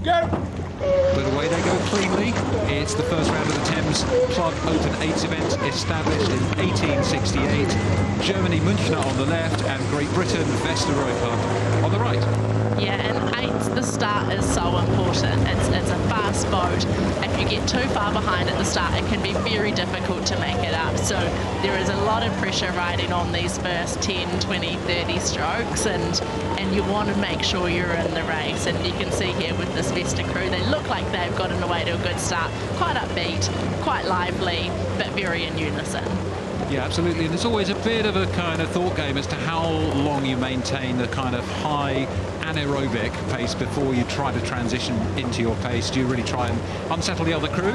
But away they go cleanly. It's the first round of the Thames Club Open 8s event, established in 1868. Germany, Münchener on the left, and Great Britain, Vesta Regatta on the right. Yeah, and 8, the start is so important. It's a fast boat. If you get too far behind at the start, it can be very difficult to make it up. So there is a lot of pressure riding on these first 10, 20, 30 strokes, and you want to make sure you're in the race. And you can see here with this Vesta crew, they look like they've gotten away to a good start. Quite upbeat, quite lively, but very in unison. Yeah, absolutely. And there's always a bit of a kind of thought game as to how long you maintain the kind of high anaerobic pace before you try to transition into your pace. Do you really try and unsettle the other crew,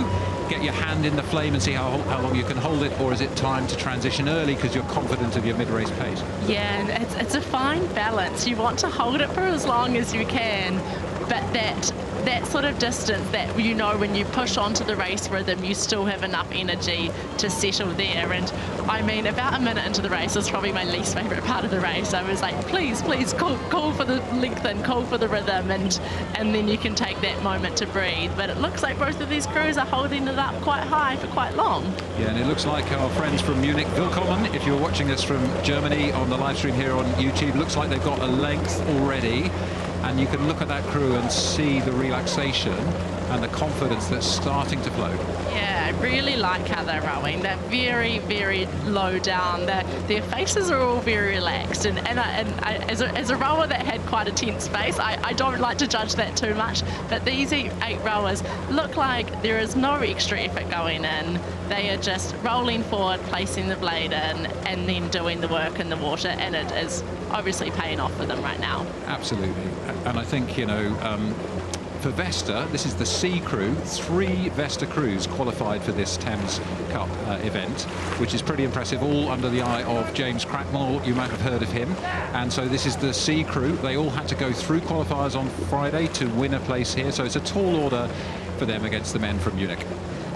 get your hand in the flame and see how long you can hold it, or is it time to transition early because you're confident of your mid-race pace? Yeah, and it's a fine balance. You want to hold it for as long as you can, but that sort of distance that, you know, when you push onto the race rhythm, you still have enough energy to settle there. And I mean, about a minute into the race was probably my least favourite part of the race. I was like, please, call for the length and call for the rhythm, and then you can take that moment to breathe. But it looks like both of these crews are holding it up quite high for quite long. Yeah, and it looks like our friends from Munich, Willkommen, if you're watching us from Germany on the live stream here on YouTube, looks like they've got a length already. And you can look at that crew and see the relaxation and the confidence that's starting to flow. Yeah, I really like how they're rowing. They're very, very low down. Their faces are all very relaxed. And as a rower that had quite a tense face, I don't like to judge that too much. But these 8 rowers look like there is no extra effort going in. They are just rolling forward, placing the blade in, and then doing the work in the water. And it is obviously paying off for them right now. Absolutely. And I think, you know, for Vesta, this is the C crew. 3 Vesta crews qualified for this Thames Cup event, which is pretty impressive, all under the eye of James Cracknell. You might have heard of him. And so this is the C crew. They all had to go through qualifiers on Friday to win a place here. So it's a tall order for them against the men from Munich.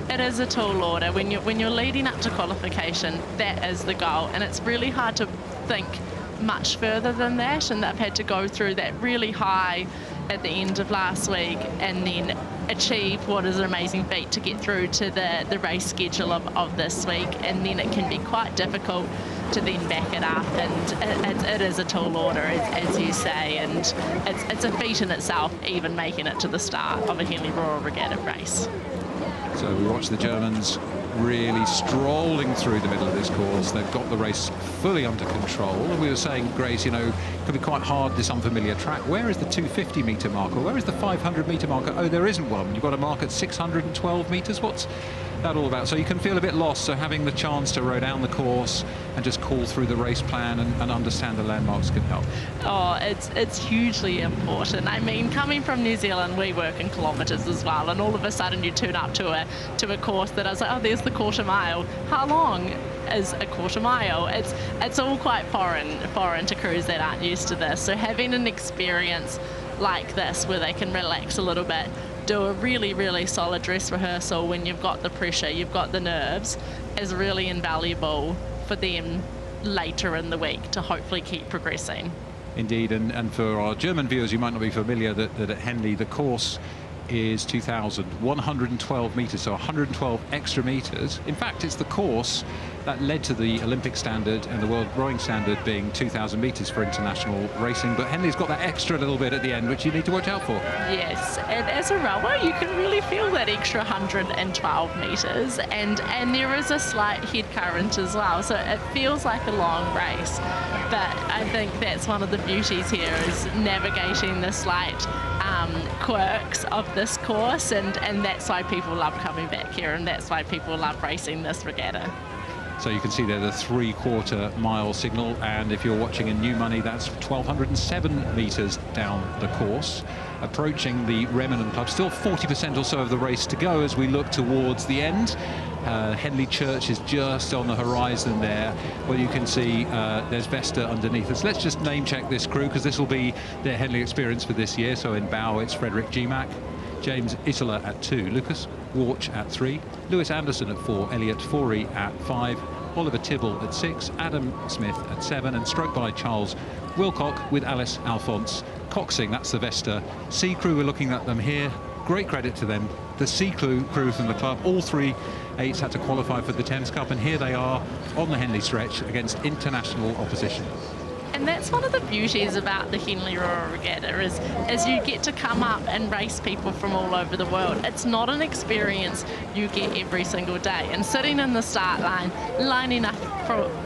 It is a tall order. When you're leading up to qualification, that is the goal. And it's really hard to think much further than that, and they've had to go through that really high at the end of last week and then achieve what is an amazing feat to get through to the race schedule of this week. And then it can be quite difficult to then back it up, and it is a tall order, as you say, and it's a feat in itself, even making it to the start of a Henley Royal Regatta race. So we watch the Germans really strolling through the middle of this course. They've got the race fully under control. And we were saying, Grace, you know, it could be quite hard, this unfamiliar track. Where is the 250-metre marker? Where is the 500-metre marker? Oh, there isn't one. You've got a mark at 612 metres. What's that all about? So you can feel a bit lost. So having the chance to row down the course and just call through the race plan and understand the landmarks can help. Oh, it's hugely important. I mean, coming from New Zealand, we work in kilometres as well, and all of a sudden you turn up to a course that I was like, oh, there's the quarter mile. How long is a quarter mile? It's all quite foreign to crews that aren't used to this. So having an experience like this where they can relax a little bit, do a really, really solid dress rehearsal when you've got the pressure, you've got the nerves, is really invaluable for them later in the week to hopefully keep progressing. Indeed, and for our German viewers, you might not be familiar that at Henley the course is 2,112 metres, so 112 extra metres. In fact, it's the course that led to the Olympic standard and the world rowing standard being 2,000 metres for international racing. But Henley's got that extra little bit at the end, which you need to watch out for. Yes, and as a rower, you can really feel that extra 112 metres, and there is a slight head current as well, so it feels like a long race. But I think that's one of the beauties here, is navigating the slight quirks of this course, and that's why people love coming back here, and that's why people love racing this regatta. So you can see there the 3/4 mile signal, and if you're watching in new money, that's 1,207 metres down the course, approaching the remnant club. Still 40% or so of the race to go as we look towards the end. Henley Church is just on the horizon there, where you can see there's Vesta underneath us. Let's just name check this crew, because this will be their Henley experience for this year. So in bow, it's Frederick G-Mac, James Isola at 2, Lucas Warch at 3, Lewis Anderson at 4, Elliot Forey at 5, Oliver Tibble at 6, Adam Smith at 7, and stroke by Charles Wilcock with Alice Alphonse coxing. That's the Vesta C crew. We're looking at them here. Great credit to them. The C crew from the club, all 3 eights had to qualify for the Thames Cup, and here they are on the Henley stretch against international opposition. And that's one of the beauties about the Henley Royal Regatta is you get to come up and race people from all over the world. It's not an experience you get every single day. And sitting in the start line, lining up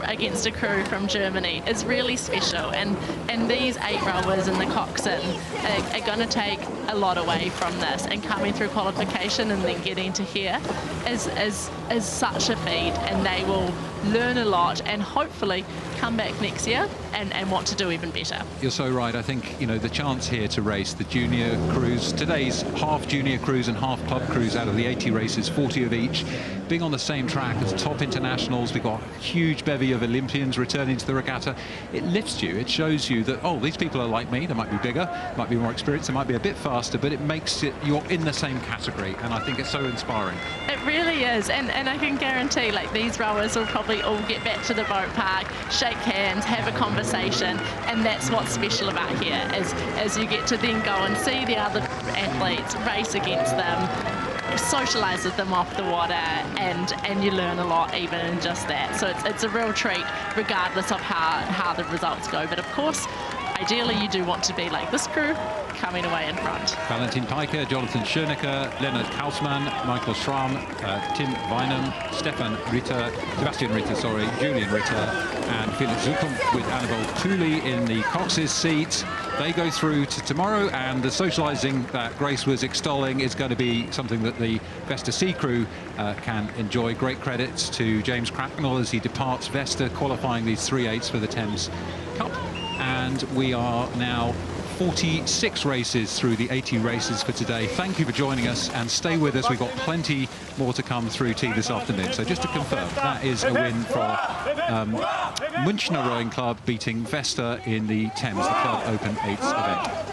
against a crew from Germany is really special. And these 8 rowers in the coxswain are going to take a lot away from this. And coming through qualification and then getting to here is such a feat. And they will learn a lot and hopefully come back next year and want to do even better. You're so right. I think, you know, the chance here to race the junior crews, today's half junior crews and half club crews out of the 80 races, 40 of each, being on the same track as top internationals. We've got a huge bevy of Olympians returning to the regatta. It lifts you. It shows you that, oh, these people are like me. They might be bigger, might be more experienced, they might be a bit faster, but it makes it, you're in the same category, and I think it's so inspiring. It really is, and I can guarantee, like, these rowers will probably all get back to the boat park, shake hands, have a conversation, and that's what's special about here, is you get to then go and see the other athletes, race against them, socialise with them off the water, and you learn a lot even in just that. So it's a real treat regardless of how the results go. But of course, ideally you do want to be like this crew, coming away in front. Valentin Piker, Jonathan Schönecker, Leonard Hausmann, Michael Schramm, Tim Weinam, Stefan Ritter, Sebastian Ritter, sorry, Julian Ritter, and Felix Zukunft with Annabelle Tooley in the cox's seat. They go through to tomorrow, and the socialising that Grace was extolling is going to be something that the Vesta C crew can enjoy. Great credits to James Cracknell as he departs Vesta, qualifying these 3 eights for the Thames Cup. And we are now 46 races through the 80 races for today. Thank you for joining us, and stay with us. We've got plenty more to come through tea this afternoon. So just to confirm, that is a win for Münchener Rowing Club beating Vesta in the Thames, the Club Open 8s event.